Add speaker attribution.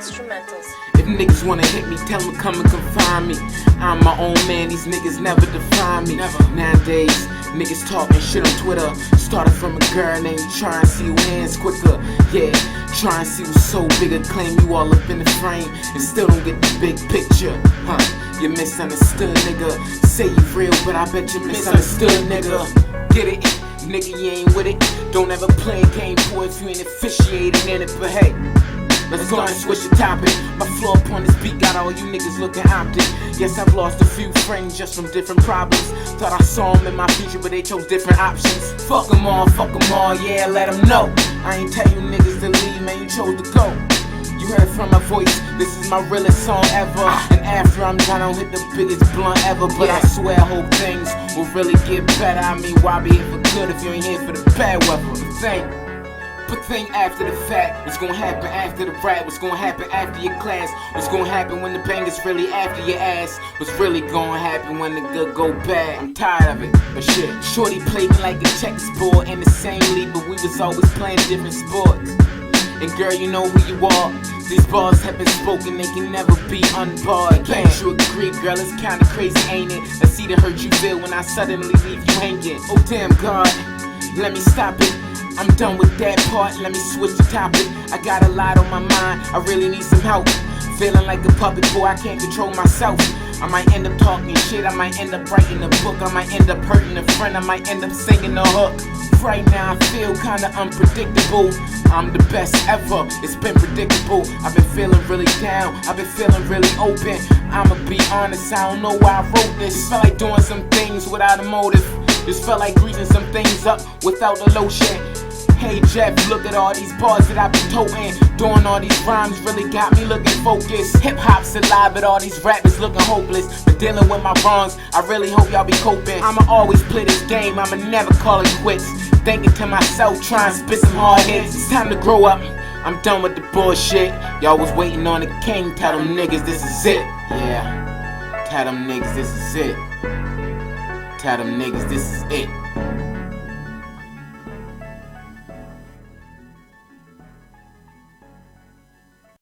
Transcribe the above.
Speaker 1: instrumentals.
Speaker 2: If niggas wanna hit me, tell them to come and confine me. I'm my own man, these niggas never define me. Nowadays, niggas talking shit on Twitter. Started from a girl named try and see who hands quicker. Yeah, try and see who's so bigger. Claim you all up in the frame and still don't get the big picture. You misunderstood, nigga. Say you real, but I bet you misunderstood, nigga. Get it? Nigga, you ain't with it. Don't ever play a game for if you ain't officiating in it, but hey, let's go and switch the topic. My flow up on this beat got all you niggas looking optic. Yes, I've lost a few friends just from different problems. Thought I saw them in my future, but they chose different options. Fuck them all, yeah, let them know. I ain't tell you niggas to leave, man, you chose to go. You heard it from my voice, this is my realest song ever. And after I'm done, I'll hit the biggest blunt ever. But I swear, I hope things will really get better. I mean, why be here for good if you ain't here for the bad weather? But think after the fact, what's gonna happen after the rap? What's gonna happen after your class? What's gonna happen when the banger's really after your ass? What's really gonna happen when the good go bad? I'm tired of it, but shit. Shorty played me like a checkerboard in the same league, but we was always playing different sports. And girl, you know who you are. These bars have been spoken, they can never be unbarred. Can't you agree, girl? It's kinda crazy, ain't it? I see the hurt you feel when I suddenly leave you hanging. Oh damn, God, let me stop it. I'm done with that part, let me switch the topic. I got a lot on my mind, I really need some help. Feeling like a puppet, boy, I can't control myself. I might end up talking shit, I might end up writing a book, I might end up hurting a friend, I might end up singing a hook. Right now I feel kinda unpredictable. I'm the best ever, it's been predictable. I've been feeling really down, I've been feeling really open. I'ma be honest, I don't know why I wrote this. Just felt like doing some things without a motive. Just felt like greasing some things up without the lotion. Hey Jeff, look at all these bars that I've been toting. Doing all these rhymes really got me looking focused. Hip hop's alive, but all these rappers looking hopeless. But dealing with my wrongs, I really hope y'all be coping. I'ma always play this game, I'ma never call it quits. Thinking to myself, trying to spit some hard hits. It's time to grow up, I'm done with the bullshit. Y'all was waiting on the king, tell them niggas this is it. Yeah, tell them niggas this is it. Tell them niggas this is it.